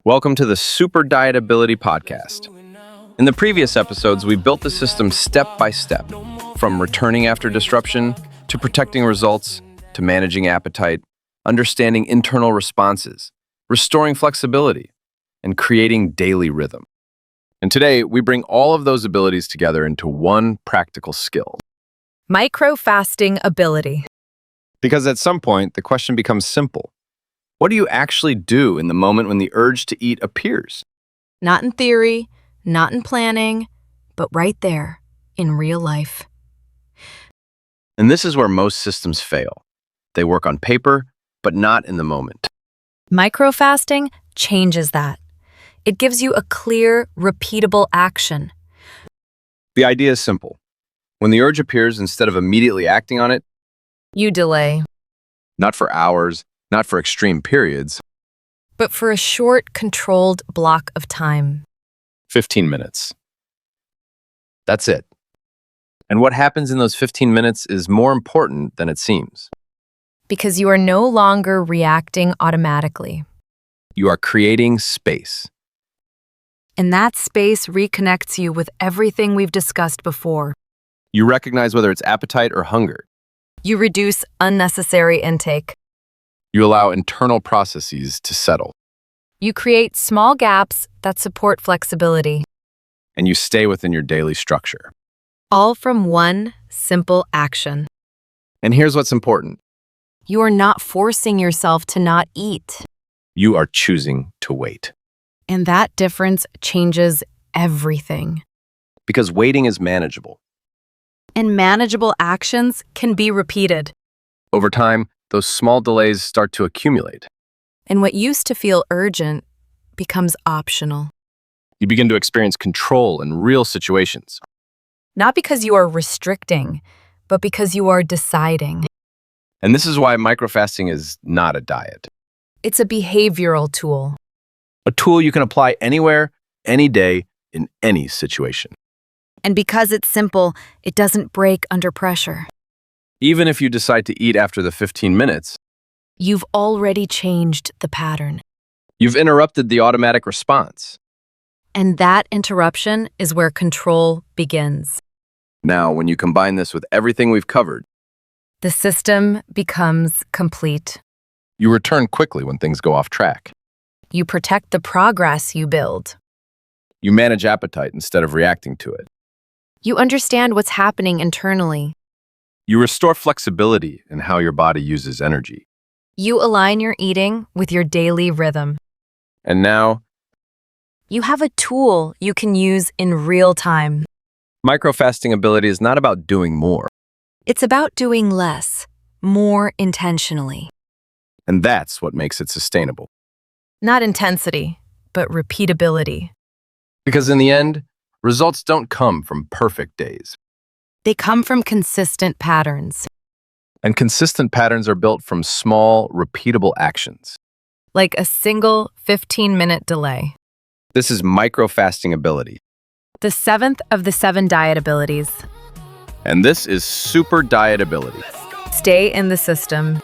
Welcome to the Super Diet Ability Podcast. In the previous episodes, we built the system step by step, from returning after disruption, to protecting results, to managing appetite, understanding internal responses, restoring flexibility, and creating daily rhythm. And today, we bring all of those abilities together into one practical skill. Micro-fasting ability. Because at some point, the question becomes simple. What do you actually do in the moment when the urge to eat appears? Not in theory, not in planning, but right there, in real life. And this is where most systems fail. They work on paper, but not in the moment. Micro-fasting changes that. It gives you a clear, repeatable action. The idea is simple. When the urge appears, instead of immediately acting on it, You delay, not for hours, not for extreme periods, but for a short, controlled block of time. 15 minutes. That's it. And what happens in those 15 minutes is more important than it seems. Because you are no longer reacting automatically. You are creating space. And that space reconnects you with everything we've discussed before. You recognize whether it's appetite or hunger. You reduce unnecessary intake. You allow internal processes to settle. You create small gaps that support flexibility. And you stay within your daily structure. All from one simple action. And here's what's important. You are not forcing yourself to not eat. You are choosing to wait. And that difference changes everything. Because waiting is manageable. And manageable actions can be repeated. Over time, those small delays start to accumulate. And what used to feel urgent becomes optional. You begin to experience control in real situations. Not because you are restricting, but because you are deciding. And this is why microfasting is not a diet. It's a behavioral tool. A tool you can apply anywhere, any day, in any situation. And because it's simple, it doesn't break under pressure. Even if you decide to eat after the 15 minutes, You've already changed the pattern. you've interrupted the automatic response. And that interruption is where control begins. Now, when you combine this with everything we've covered, The system becomes complete. you return quickly when things go off track. You protect the progress you build. You manage appetite instead of reacting to it. You understand what's happening internally. You restore flexibility in how your body uses energy. You align your eating with your daily rhythm. And now, You have a tool you can use in real time. microfasting ability is not about doing more. It's about doing less, more intentionally. And that's what makes it sustainable. Not intensity, but repeatability. Because in the end, results don't come from perfect days. They come from consistent patterns, And consistent patterns are built from small, repeatable actions. like a single 15-minute delay. This is microfasting ability. The seventh of the 7 diet abilities. And this is super diet ability. Stay in the system.